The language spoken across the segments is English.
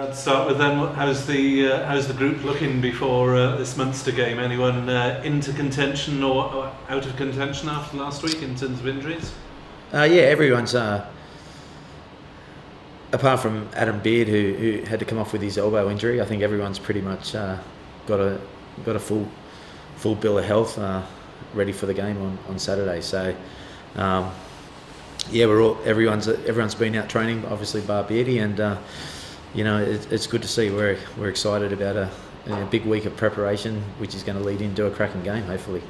To start with then, how's the group looking before this Munster game? Anyone into contention or out of contention after last week in terms of injuries? Yeah, everyone's, apart from Adam Beard who had to come off with his elbow injury, I think everyone's pretty much got a full bill of health, ready for the game on Saturday. So yeah, everyone's been out training, obviously bar Beardy, and you know, it's good to see. We're excited about a big week of preparation, which is going to lead into a cracking game, hopefully.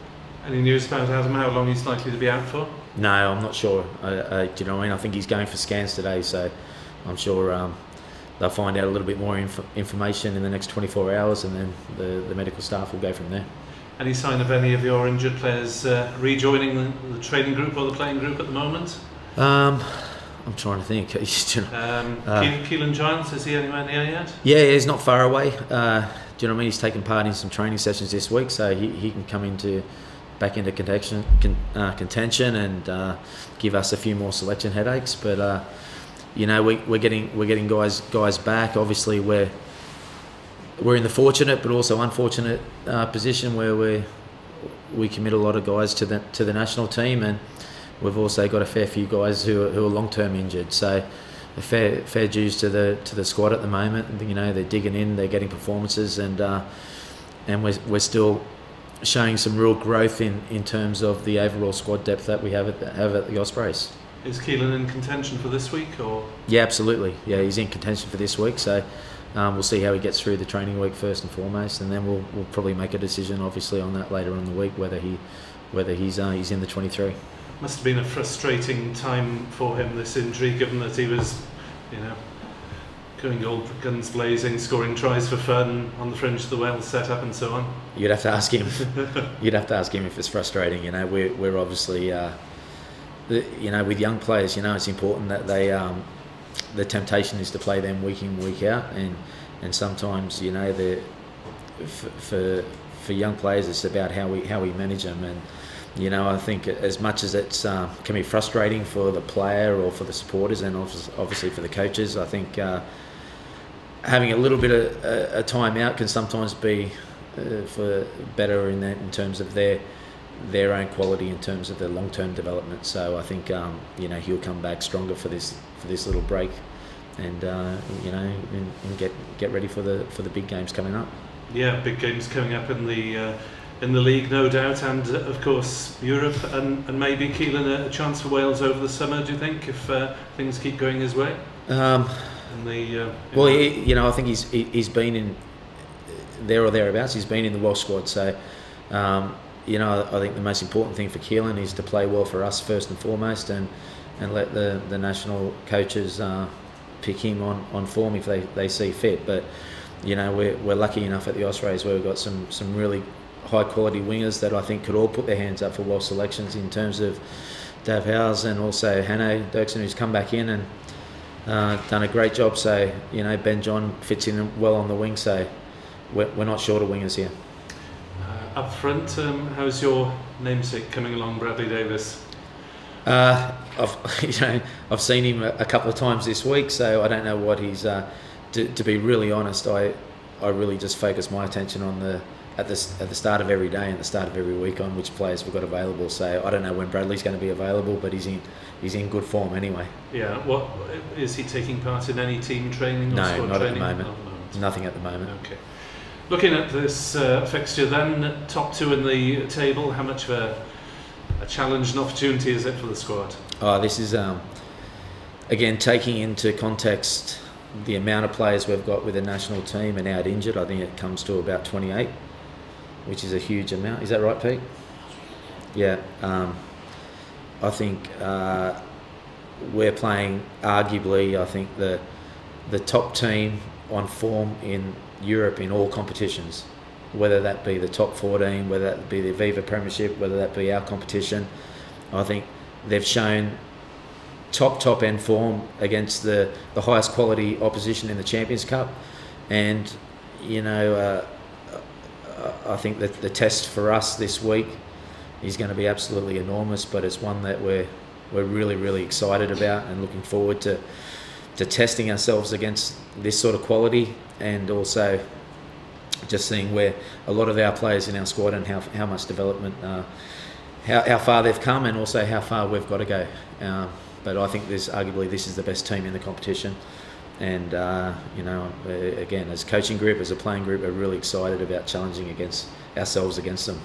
Any news about Adam, how long he's likely to be out for? No, I'm not sure. Do you know what I mean? I think he's going for scans today, so I'm sure they'll find out a little bit more information in the next 24 hours, and then the medical staff will go from there. Any sign of any of your injured players rejoining the training group or the playing group at the moment? I'm trying to think. Keelan Giants, is he anywhere near yet? Yeah, he's not far away. Do you know what I mean? He's taken part in some training sessions this week, so he can come back into contention and give us a few more selection headaches. But you know, we're getting guys back. Obviously, we're in the fortunate but also unfortunate position where we commit a lot of guys to the national team, and we've also got a fair few guys who are long-term injured. So a fair dues to the squad at the moment. You know, they're digging in, they're getting performances, and we're still showing some real growth in terms of the overall squad depth that we have at the Ospreys. Is Keelan in contention for this week, or? Yeah, absolutely. Yeah, he's in contention for this week. So we'll see how he gets through the training week first and foremost, and then we'll probably make a decision, obviously, on that later in the week whether he's in the 23. Must have been a frustrating time for him, this injury, given that he was, you know, going all guns blazing, scoring tries for fun on the fringe of the Wales setup and so on. You'd have to ask him. You'd have to ask him if it's frustrating. You know, we're obviously, you know, with young players, you know, it's important that they, the temptation is to play them week in, week out, and sometimes, you know, for young players, it's about how we manage them. And you know, I think as much as it's can be frustrating for the player or for the supporters, and obviously for the coaches, I think having a little bit of a time out can sometimes be for better in terms of their own quality, in terms of their long-term development. So I think you know, he'll come back stronger for this little break, and you know, and get ready for the big games coming up. Yeah, big games coming up in the league, no doubt, and of course Europe, and maybe Keelan a chance for Wales over the summer, do you think, if things keep going his way? Well, you know, I think he's been in there or thereabouts. He's been in the Welsh squad, so you know, I think the most important thing for Keelan is to play well for us first and foremost, and let the national coaches pick him on form if they see fit. But you know, we're lucky enough at the Ospreys where we've got some really high quality wingers that I think could all put their hands up for Welsh selections, in terms of Dave Howes and also Hanno Dirksen, who's come back in and done a great job. So you know, Ben John fits in well on the wing, so we're not short of wingers here. Up front, how's your namesake coming along, Bradley Davis? I've seen him a couple of times this week, so I don't know what he's. To be really honest, I really just focus my attention on at the start of every day and the start of every week on which players we've got available. So I don't know when Bradley's going to be available, but he's in good form anyway. Yeah. What is he taking part in any team training? Or no, squad not training? at the moment. Nothing at the moment. Okay. Looking at this fixture then, top two in the table, how much of a challenge and opportunity is it for the squad? Oh, this is again, taking into context the amount of players we've got with the national team and out injured. I think it comes to about 28, which is a huge amount. Is that right, Pete? Yeah. I think we're playing arguably, I think, the top team on form in Europe in all competitions, whether that be the top 14, whether that be the Viva Premiership, whether that be our competition. I think they've shown top end form against the highest quality opposition in the Champions Cup, and you know, I think that the test for us this week is going to be absolutely enormous, but it's one that we're really excited about and looking forward to testing ourselves against this sort of quality, and also just seeing where a lot of our players in our squad and how much development, how far they've come, and also how far we've got to go. But I think arguably this is the best team in the competition, and again, as a coaching group, as a playing group, we're really excited about challenging ourselves against them.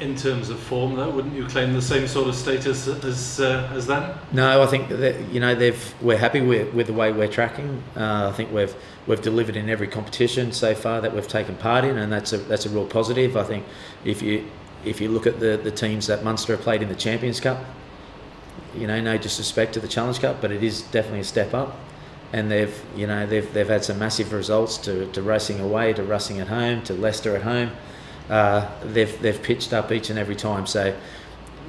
In terms of form, though, wouldn't you claim the same sort of status as them? No, I think that we're happy with the way we're tracking. I think we've delivered in every competition so far that we've taken part in, and that's a real positive. I think if you look at the teams that Munster have played in the Champions Cup, no disrespect to the Challenge Cup, but it is definitely a step up. And they've had some massive results to Racing away, to Racing at home, to Leicester at home. They've pitched up each and every time. So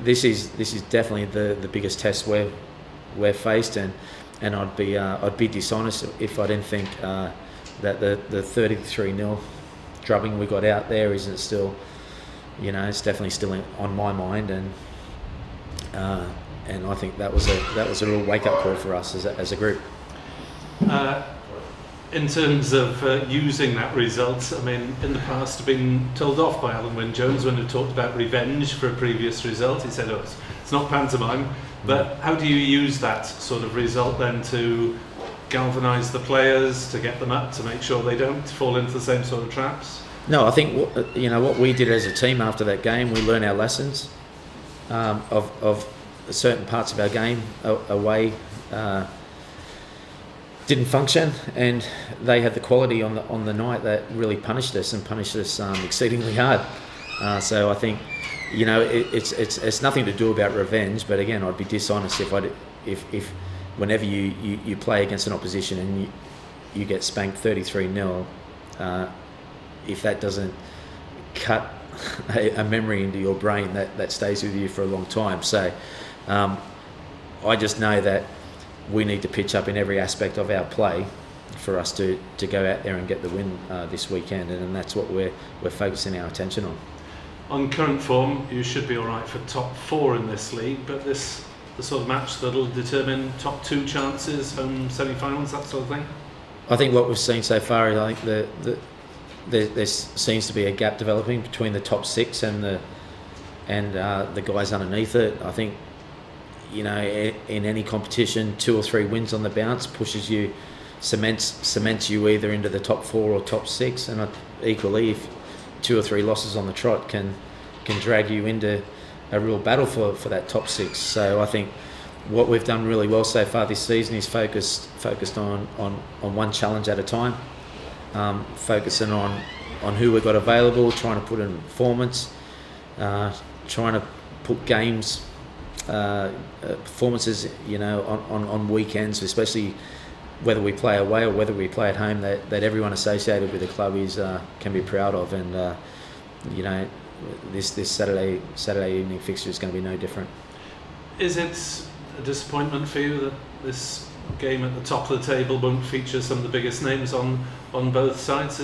this is definitely the biggest test we're faced, and I'd be dishonest if I didn't think that the 33-0 drubbing we got out there isn't still, it's definitely still on my mind, and I think that was a real wake-up call for us as a group. In terms of using that result, I mean, in the past, I've been told off by Alan Wynne-Jones when we talked about revenge for a previous result. He said, it's not pantomime. But how do you use that sort of result then to galvanise the players, to get them up, to make sure they don't fall into the same sort of traps? No, I think what we did as a team after that game, we learned our lessons of certain parts of our game away. Didn't function, and they had the quality on the night that really punished us exceedingly hard. So I think it's nothing to do about revenge, but again, I'd be dishonest if whenever you play against an opposition and you get spanked 33-0, if that doesn't cut a memory into your brain that stays with you for a long time. So I just know that we need to pitch up in every aspect of our play for us to go out there and get the win this weekend, and that's what we're focusing our attention on. On current form, you should be all right for top 4 in this league, but the sort of match that'll determine top 2 chances, home semi-finals, that sort of thing? I think what we've seen so far is I think there seems to be a gap developing between the top 6 and the guys underneath it. I think in any competition, 2 or 3 wins on the bounce pushes you, cements you either into the top 4 or top 6, and equally, if 2 or 3 losses on the trot can drag you into a real battle for that top 6. So I think what we've done really well so far this season is focused on one challenge at a time, focusing on who we've got available, trying to put in performance, trying to put games. Performances, on weekends, especially whether we play away or whether we play at home, that everyone associated with the club can be proud of, and this Saturday evening fixture is going to be no different. Is it a disappointment for you that this game at the top of the table won't feature some of the biggest names on both sides?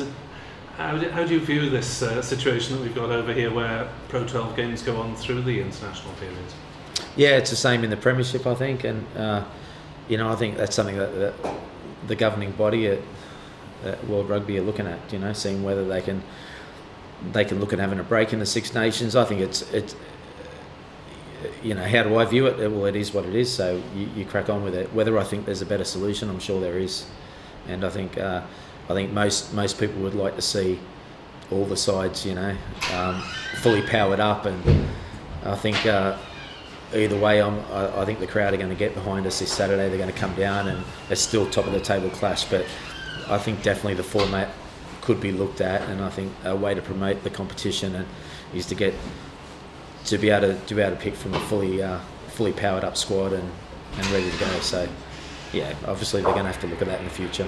How do you view this situation that we've got over here, where Pro12 games go on through the international period? Yeah, it's the same in the Premiership, I think, and I think that's something that the governing body at World Rugby are looking at. Seeing whether they can look at having a break in the Six Nations. I think it's how do I view it? Well, it is what it is. So you crack on with it. Whether I think there's a better solution, I'm sure there is, and I think most people would like to see all the sides, fully powered up, and I think. Either way, I think the crowd are going to get behind us this Saturday. They're going to come down, and it's still top of the table clash. But I think definitely the format could be looked at, and I think a way to promote the competition is to be able to pick from a fully powered up squad and ready to go. So yeah, obviously they're going to have to look at that in the future.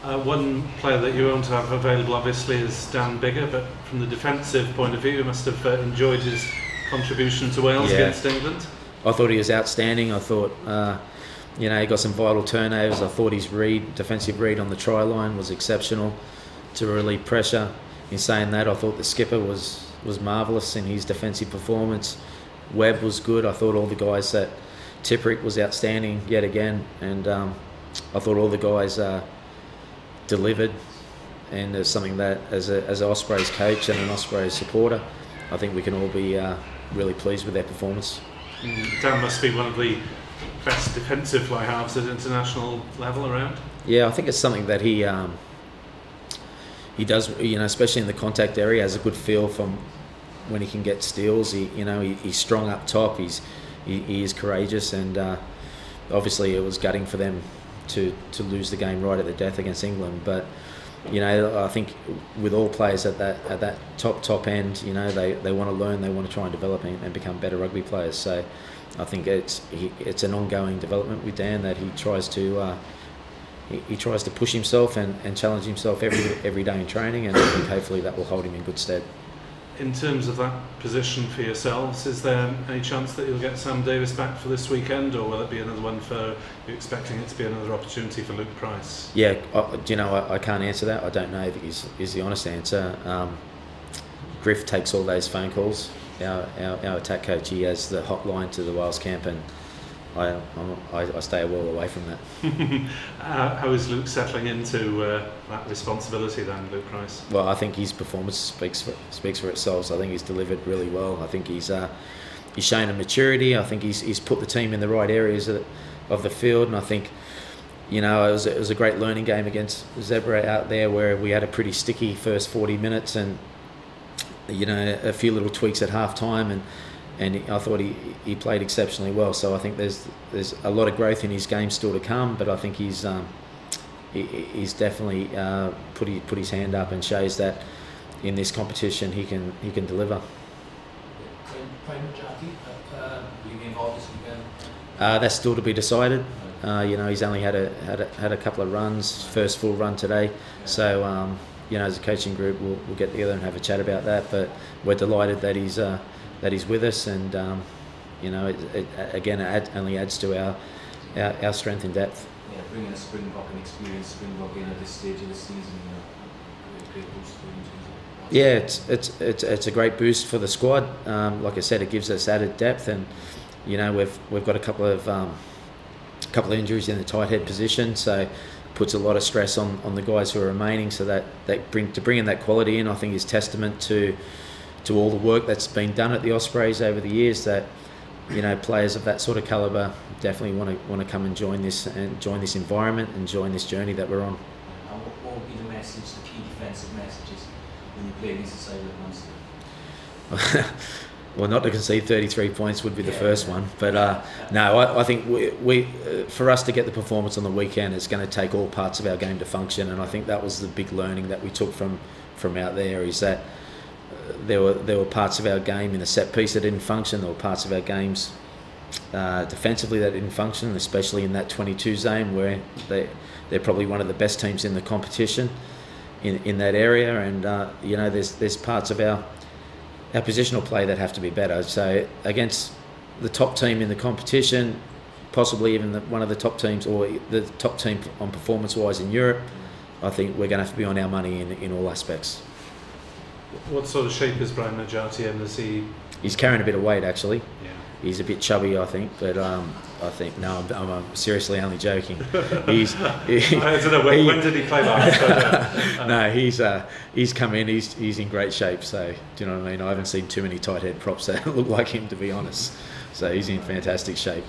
One player that you won't have available obviously is Dan Biggar, but from the defensive point of view, you must have enjoyed his contribution to Wales against England. I thought he was outstanding. I thought he got some vital turnovers. I thought his defensive read on the try line was exceptional to relieve pressure. In saying that, I thought the skipper was marvellous in his defensive performance. Webb was good. I thought all the guys that Tipperick was outstanding yet again, and I thought all the guys delivered, and there's something that, as an Ospreys coach and an Ospreys supporter, I think we can all be really pleased with their performance. Dan must be one of the best defensive fly halves at international level around. Yeah, I think it's something that he does, especially in the contact area, has a good feel from when he can get steals. He's strong up top. He is courageous, and obviously it was gutting for them to lose the game right at the death against England. But I think with all players at that top end, they want to learn, they want to try and develop and become better rugby players. So I think it's an ongoing development with Dan, that he tries to push himself and challenge himself every day in training, and I think hopefully that will hold him in good stead. In terms of that position for yourselves, is there any chance that you'll get Sam Davis back for this weekend, or will it be another one for, you're expecting it to be another opportunity for Luke Price? Yeah, I can't answer that. I don't know is the honest answer. Griff takes all those phone calls. Our attack coach, he has the hotline to the Wales camp, and I stay a wall away from that. How is Luke settling into that responsibility then, Luke Price? Well, I think his performance speaks for itself. So I think he's delivered really well. I think he's shown a maturity. I think he's put the team in the right areas of the field, and I think it was a great learning game against Zebra out there, where we had a pretty sticky first 40 minutes, and a few little tweaks at half time, and I thought he played exceptionally well. So I think there's a lot of growth in his game still to come, but I think he's definitely put his hand up and shows that in this competition he can deliver. That's still to be decided. He's only had a couple of runs, first full run today. So as a coaching group, we'll get together and have a chat about that. But we're delighted that he's with us, and it only adds to our strength and depth. Yeah, bringing a Springbok and experienced Springbok in at this stage of the season, great boost for him. Yeah, it's a great boost for the squad. Like I said, it gives us added depth, and we've got a couple of injuries in the tight head position, so puts a lot of stress on the guys who are remaining. So that bringing that quality in, I think, is testament to all the work that's been done at the Ospreys over the years. That players of that sort of calibre definitely want to come and join this environment and join this journey that we're on. And what would be the message, the key defensive messages when you play against the side of Munster? Well, not to concede 33 points would be the first one, but no, I think we for us to get the performance on the weekend, it's going to take all parts of our game to function, and I think that was the big learning that we took from out there, is that there were parts of our game in the set piece that didn't function. There were parts of our games defensively that didn't function, especially in that 22 zone, where they're probably one of the best teams in the competition in that area, and there's parts of our positional play that have to be better. So against the top team in the competition, possibly even one of the top teams, or the top team on performance-wise in Europe, I think we're going to have to be on our money in all aspects. What sort of shape is Brian Najati in? Is he? He's carrying a bit of weight, actually. Yeah. He's a bit chubby, I think, but I think I'm seriously only joking. I don't know when did he play last? No, he's come in. He's in great shape. So do you know what I mean? I haven't seen too many tight head props that look like him, to be honest. So he's in fantastic shape.